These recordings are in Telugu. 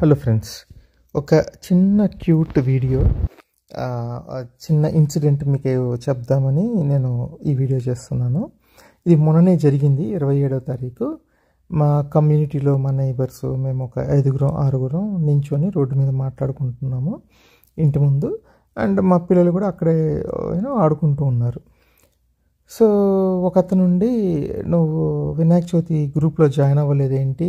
హలో ఫ్రెండ్స్, ఒక చిన్న క్యూట్ వీడియో, చిన్న ఇన్సిడెంట్ మీకు చెప్దామని నేను ఈ వీడియో చేస్తున్నాను. ఇది మొన్ననే జరిగింది, 27వ తారీఖు. మా కమ్యూనిటీలో మా నైబర్స్ మేము ఒక 5-6 నించొని రోడ్డు మీద మాట్లాడుకుంటున్నాము ఇంటి ముందు. అండ్ మా పిల్లలు కూడా అక్కడే ఆడుకుంటూ ఉన్నారు. సో ఒకతను నుండి, నువ్వు వినాయక చవితి గ్రూప్లో జాయిన్ అవ్వలేదేంటి,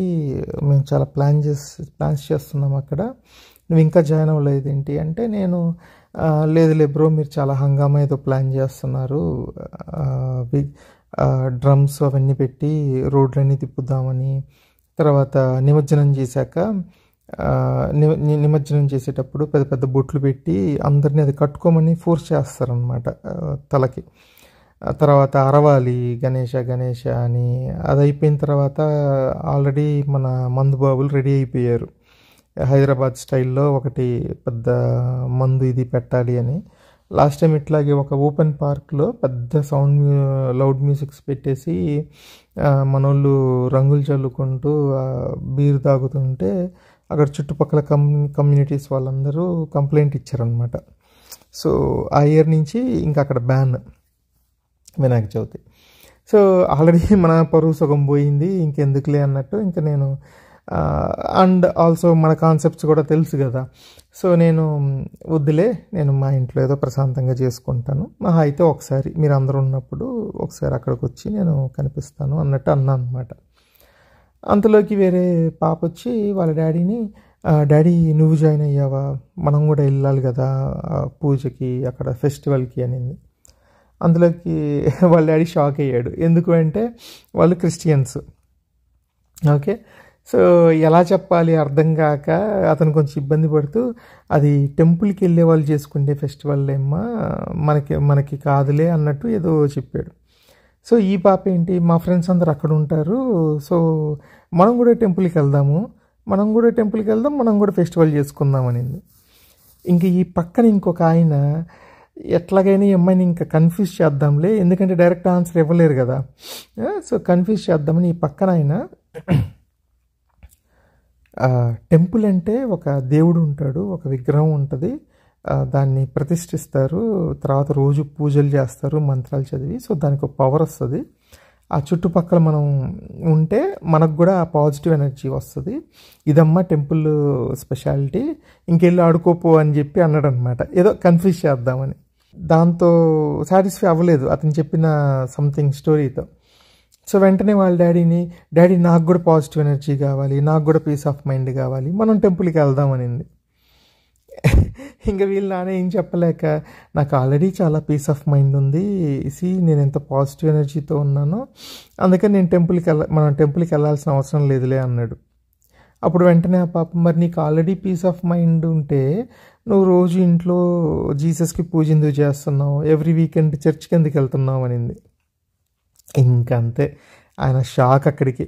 మేము చాలా ప్లాన్స్ చేస్తున్నాం అక్కడ, నువ్వు ఇంకా జాయిన్ అవ్వలేదేంటి అంటే, నేను లేదులే బ్రో, మీరు చాలా హంగామా ఏదో ప్లాన్ చేస్తున్నారు, డ్రమ్స్ అవన్నీ పెట్టి రోడ్లన్నీ తిప్పుదామని, తర్వాత నిమజ్జనం చేశాక నిమజ్జనం చేసేటప్పుడు పెద్ద పెద్ద బొట్లు పెట్టి అందరినీ అది కట్టుకోమని ఫోర్స్ చేస్తారనమాట తలకి. తర్వాత అరవాలి గణేష గణేష అని. అది అయిపోయిన తర్వాత ఆల్రెడీ మన మందు బాబులు రెడీ అయిపోయారు, హైదరాబాద్ స్టైల్లో ఒకటి పెద్ద మందు ఇది పెట్టాలి అని. లాస్ట్ టైం ఇట్లాగే ఒక ఓపెన్ పార్క్లో పెద్ద లౌడ్ మ్యూజిక్స్ పెట్టేసి మనోళ్ళు రంగులు చల్లుకుంటూ బీరు తాగుతుంటే అక్కడ చుట్టుపక్కల కమ్యూనిటీస్ వాళ్ళందరూ కంప్లైంట్ ఇచ్చారనమాట. సో ఆ ఇయర్ నుంచి ఇంకా అక్కడ ban Vinayaka Chavithi. So already మన పరువు సగం పోయింది, ఇంకెందుకులే అన్నట్టు ఇంకా నేను, అండ్ ఆల్సో మన కాన్సెప్ట్స్ కూడా తెలుసు కదా. సో నేను వద్దులే, నేను మా ఇంట్లో ఏదో ప్రశాంతంగా చేసుకుంటాను, మహా అయితే ఒకసారి మీరు అందరూ ఉన్నప్పుడు ఒకసారి అక్కడికి వచ్చి నేను కనిపిస్తాను అన్నట్టు అన్నాను అనమాట. అంతలోకి వేరే పాప వచ్చి వాళ్ళ డాడీని, డాడీ నువ్వు జాయిన్ అయ్యావా, మనం కూడా వెళ్ళాలి కదా పూజకి అక్కడ ఫెస్టివల్కి అనింది. అందులోకి వాళ్ళ డాడీ షాక్ అయ్యాడు, ఎందుకు అంటే వాళ్ళు క్రిస్టియన్స్. ఓకే, సో ఎలా చెప్పాలి అర్థం కాక అతను కొంచెం ఇబ్బంది పడుతూ, అది టెంపుల్కి వెళ్ళే వాళ్ళు చేసుకునే ఫెస్టివల్ ఏమ్మా, మనకి కాదులే అన్నట్టు ఏదో చెప్పాడు. సో ఈ పాప ఏంటి, మా ఫ్రెండ్స్ అందరు అక్కడ ఉంటారు, సో మనం కూడా టెంపుల్కి వెళ్దాం, మనం కూడా ఫెస్టివల్ చేసుకుందాం అనింది. ఇంక ఈ పక్కన ఇంకొక ఆయన, ఎట్లాగైనా ఈ అమ్మాయిని ఇంకా కన్ఫ్యూజ్ చేద్దాంలే, ఎందుకంటే డైరెక్ట్ ఆన్సర్ ఇవ్వలేరు కదా, సో కన్ఫ్యూజ్ చేద్దామని ఈ పక్కన ఆయన, టెంపుల్ అంటే ఒక దేవుడు ఉంటాడు, ఒక విగ్రహం ఉంటుంది, దాన్ని ప్రతిష్ఠిస్తారు, తర్వాత రోజు పూజలు చేస్తారు మంత్రాలు చదివి, సో దానికి ఒక పవర్ వస్తుంది, ఆ చుట్టుపక్కల మనం ఉంటే మనకు కూడా ఆ పాజిటివ్ ఎనర్జీ వస్తుంది, ఇదమ్మా టెంపుల్ స్పెషాలిటీ, ఇంకెళ్ళి ఆడుకోపో అని చెప్పి అన్నాడు అనమాట, ఏదో కన్ఫ్యూజ్ చేద్దామని. దాంతో సాటిస్ఫై అవ్వలేదు అతను చెప్పిన సంథింగ్ స్టోరీతో. సో వెంటనే వాళ్ళ డాడీ నాకు కూడా పాజిటివ్ ఎనర్జీ కావాలి, నాకు కూడా పీస్ ఆఫ్ మైండ్ కావాలి, మనం టెంపుల్కి వెళ్దామనింది. ఇంకా వీళ్ళు నాన్న ఏం చెప్పలేక, నాకు ఆల్రెడీ చాలా పీస్ ఆఫ్ మైండ్ ఉంది, నేను ఎంత పాజిటివ్ ఎనర్జీతో ఉన్నానో, అందుకని మనం టెంపుల్కి వెళ్ళాల్సిన అవసరం లేదులే అన్నాడు. అప్పుడు వెంటనే ఆ పాప, మరి నీకు ఆల్రెడీ పీస్ ఆఫ్ మైండ్ ఉంటే నువ్వు రోజు ఇంట్లో జీసస్కి పూజ ఎందుకు చేస్తున్నావు, ఎవ్రీ వీకెండ్ చర్చ్కి ఎందుకు వెళ్తున్నావు అనింది. ఇంకంతే, ఆయన షాక్ అక్కడికి.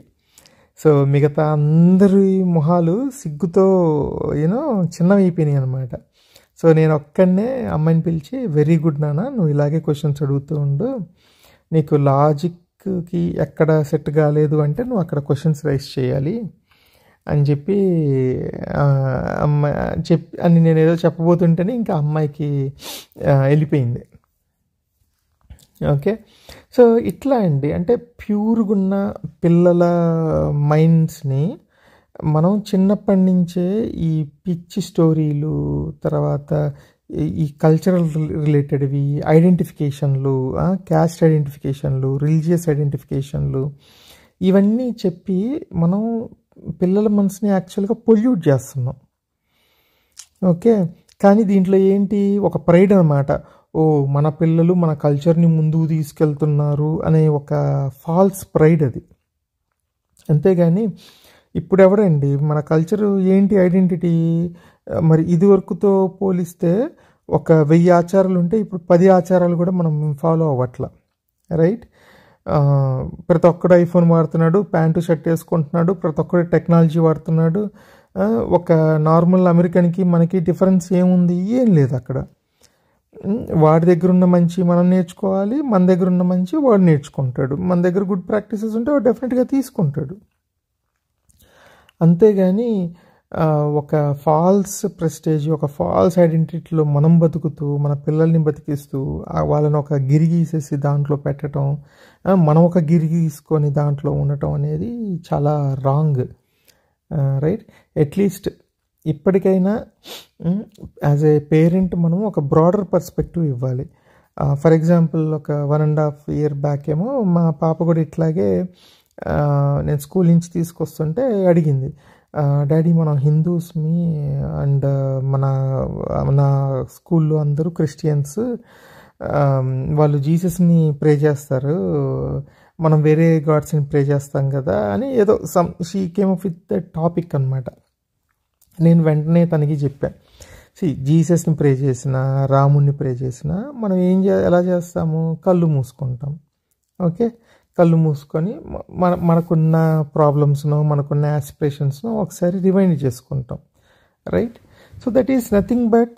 సో మిగతా అందరి మొహాలు సిగ్గుతో చిన్నవైపోయినాయి అనమాట. సో నేను ఒక్కడనే అమ్మాయిని పిలిచి, వెరీ గుడ్ నాన్న, నువ్వు ఇలాగే క్వశ్చన్స్ అడుగుతూ ఉండు, నీకు లాజిక్కి ఎక్కడ సెట్ కాలేదు అంటే నువ్వు అక్కడ క్వశ్చన్స్ రైస్ చేయాలి అని చెప్పి అని నేను ఏదో చెప్పబోతుంటేనే ఇంకా అమ్మాయికి వెళ్ళిపోయింది. ఓకే, సో ఇట్లా అండి, అంటే ప్యూర్గా ఉన్న పిల్లల మైండ్స్ని మనం చిన్నప్పటి నుంచే ఈ పిచ్చి స్టోరీలు, తర్వాత ఈ కల్చరల్ రిలేటెడ్వి ఐడెంటిఫికేషన్లు, క్యాస్ట్ ఐడెంటిఫికేషన్లు, రిలీజియస్ ఐడెంటిఫికేషన్లు, ఇవన్నీ చెప్పి మనం పిల్లల మనసుని యాక్చువల్గా పొల్యూట్ చేస్తున్నాం. ఓకే, కానీ దీంట్లో ఏంటి, ఒక ప్రైడ్ అనమాట, ఓ మన పిల్లలు మన కల్చర్ని ముందుకు తీసుకెళ్తున్నారు అనే ఒక ఫాల్స్ ప్రైడ్ అది. అంతేగాని ఇప్పుడు ఎవరండి, మన కల్చర్ ఏంటి ఐడెంటిటీ, మరి ఇది వరకుతో పోలిస్తే ఒక 1000 ఆచారాలు ఉంటే ఇప్పుడు 10 ఆచారాలు కూడా మనం ఫాలో అవ్వట్లా, రైట్? ప్రతి ఒక్కడు ఐఫోన్ వాడుతున్నాడు, ప్యాంటు షర్ట్ వేసుకుంటున్నాడు, ప్రతి ఒక్కడు టెక్నాలజీ వాడుతున్నాడు. ఒక నార్మల్ అమెరికన్కి మనకి డిఫరెన్స్ ఏముంది, ఏం లేదు అక్కడ. వాడి దగ్గర ఉన్న మంచి మనం నేర్చుకోవాలి, మన దగ్గర ఉన్న మంచి వాడు నేర్చుకుంటాడు, మన దగ్గర గుడ్ ప్రాక్టీసెస్ ఉంటే వాడు డెఫినెట్గా తీసుకుంటాడు. అంతేగాని ఒక ఫాల్స్ ప్రెస్టేజ్, ఒక ఫాల్స్ ఐడెంటిటీలో మనం బతుకుతూ మన పిల్లల్ని బతికిస్తూ వాళ్ళని ఒక గిరి గీసేసి దాంట్లో పెట్టడం, మనం ఒక గిరి గీసుకొని దాంట్లో ఉండటం అనేది చాలా రాంగ్. రైట్? అట్లీస్ట్ ఇప్పటికైనా యాజ్ ఏ పేరెంట్ మనం ఒక బ్రాడర్ పర్స్పెక్టివ్ ఇవ్వాలి. ఫర్ ఎగ్జాంపుల్ ఒక 1.5 year బ్యాక్ ఏమో మా పాప కూడా ఇట్లాగే నేను స్కూల్ నుంచి తీసుకొస్తుంటే అడిగింది, డాడీ మనం హిందూస్మి అండ్ మన స్కూల్లో అందరూ క్రిస్టియన్స్, వాళ్ళు జీసస్ని ప్రే చేస్తారు, మనం వేరే గాడ్స్ని ప్రే చేస్తాం కదా అని ఏదో she came up with the topic అనమాట. నేను వెంటనే తనకి చెప్పాను, జీసస్ని ప్రే చేసినా రాముడిని ప్రే చేసినా మనం ఎలా చేస్తాము, కళ్ళు మూసుకుంటాం. ఓకే, కళ్ళు మూసుకొని మనకున్న ప్రాబ్లమ్స్నో మనకున్న యాస్పిరేషన్స్నో ఒకసారి రిమైండ్ చేసుకుంటాం. Right? So that is nothing but,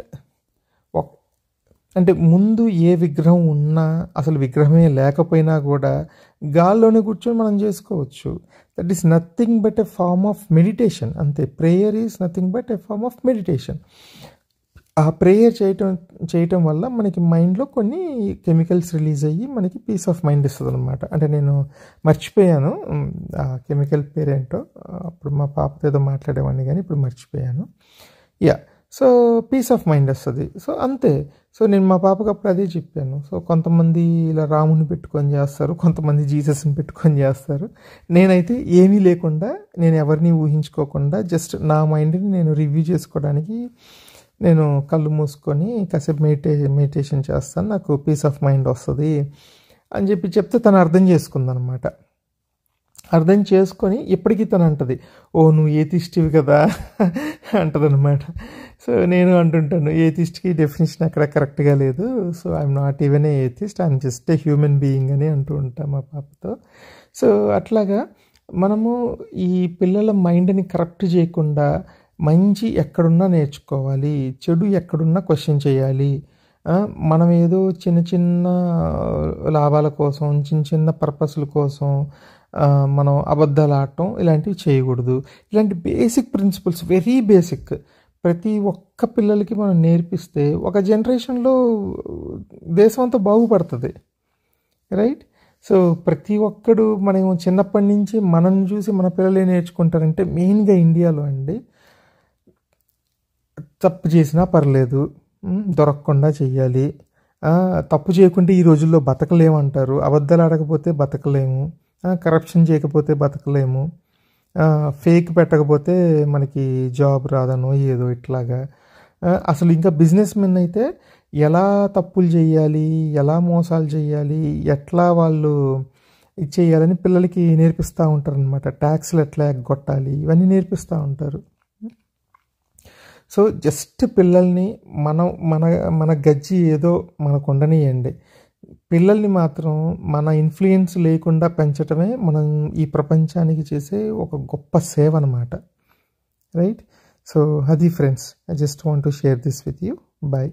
అంటే ముందు ఏ విగ్రహం ఉన్నా అసలు విగ్రహమే లేకపోయినా కూడా గాల్లోనే కూర్చొని మనం చేసుకోవచ్చు. That is nothing but a form of meditation. అంతే, prayer is nothing but a form of meditation. ఆ ప్రేయర్ చేయటం వల్ల మనకి మైండ్లో కొన్ని కెమికల్స్ రిలీజ్ అయ్యి మనకి పీస్ ఆఫ్ మైండ్ ఇస్తుంది అనమాట. అంటే నేను మర్చిపోయాను ఆ కెమికల్ పేరేంటో, అప్పుడు మా పాపతో ఏదో మాట్లాడేవాడిని కానీ ఇప్పుడు మర్చిపోయాను. సో పీస్ ఆఫ్ మైండ్ వస్తుంది. సో అంతే. సో నేను మా పాపకు అప్పుడు అదే చెప్పాను. సో కొంతమంది ఇలా రాముని పెట్టుకొని చేస్తారు, కొంతమంది జీసస్ని పెట్టుకొని చేస్తారు. నేనైతే ఏమీ లేకుండా, నేను ఎవరిని ఊహించుకోకుండా జస్ట్ నా మైండ్ని నేను రివ్యూ చేసుకోవడానికి నేను కళ్ళు మూసుకొని కాసేపు మెడిటేషన్ చేస్తాను, నాకు పీస్ ఆఫ్ మైండ్ వస్తుంది అని చెప్తే తను అర్థం చేసుకుందనమాట. అర్థం చేసుకొని ఇప్పటికీ తను అంటది, ఓ నువ్వు ఏతిస్ట్వి కదా అంటదనమాట. సో నేను అంటుంటాను, ఏతిస్ట్కి డెఫినేషన్ అక్కడ కరెక్ట్గా లేదు. So I'm not even a atheist, I'm just a human being అని అంటూ ఉంటాం మా పాపతో. సో అట్లాగా మనము ఈ పిల్లల మైండ్ని కరెక్ట్ చేయకుండా మంచి ఎక్కడున్నా నేర్చుకోవాలి, చెడు ఎక్కడున్నా క్వశ్చన్ చేయాలి. మనం ఏదో చిన్న చిన్న లాభాల కోసం, చిన్న చిన్న పర్పస్ల కోసం మనం అబద్ధాలు ఆడటం ఇలాంటివి చేయకూడదు. ఇలాంటి బేసిక్ ప్రిన్సిపల్స్, వెరీ బేసిక్, ప్రతి ఒక్క పిల్లలకి మనం నేర్పిస్తే ఒక జనరేషన్లో దేశం అంతా బాగుపడుతుంది. రైట్? సో ప్రతి ఒక్కడు మనం చిన్నప్పటి నుంచి మనం చూసి మన పిల్లలే నేర్చుకుంటారంటే మెయిన్గా ఇండియాలో అండి, తప్పు చేసినా పర్లేదు, దొరకకుండా చెయ్యాలి, తప్పు చేయకుంటే ఈ రోజుల్లో బతకలేమంటారు, అబద్ధాలు ఆడకపోతే బతకలేము, కరప్షన్ చేయకపోతే బతకలేము, ఫేక్ పెట్టకపోతే మనకి జాబ్ రాదనో ఏదో ఇట్లాగా. అసలు ఇంకా బిజినెస్ మెన్ అయితే ఎలా తప్పులు చేయాలి, ఎలా మోసాలు చేయాలి, ఎట్లా వాళ్ళు ఇది చేయాలని పిల్లలకి నేర్పిస్తూ ఉంటారు అనమాట. ట్యాక్స్లు ఎట్లా ఎగ్గొట్టాలి ఇవన్నీ నేర్పిస్తూ ఉంటారు. సో జస్ట్ పిల్లల్ని మన గజ్జి ఏదో మనకు ఉండనియండి, పిల్లల్ని మాత్రం మన ఇన్ఫ్లుయెన్స్ లేకుండా పెంచటమే మనం ఈ ప్రపంచానికి చేసే ఒక గొప్ప సేవ అన్నమాట. రైట్? సో అది friends, I just want to share this with you. Bye.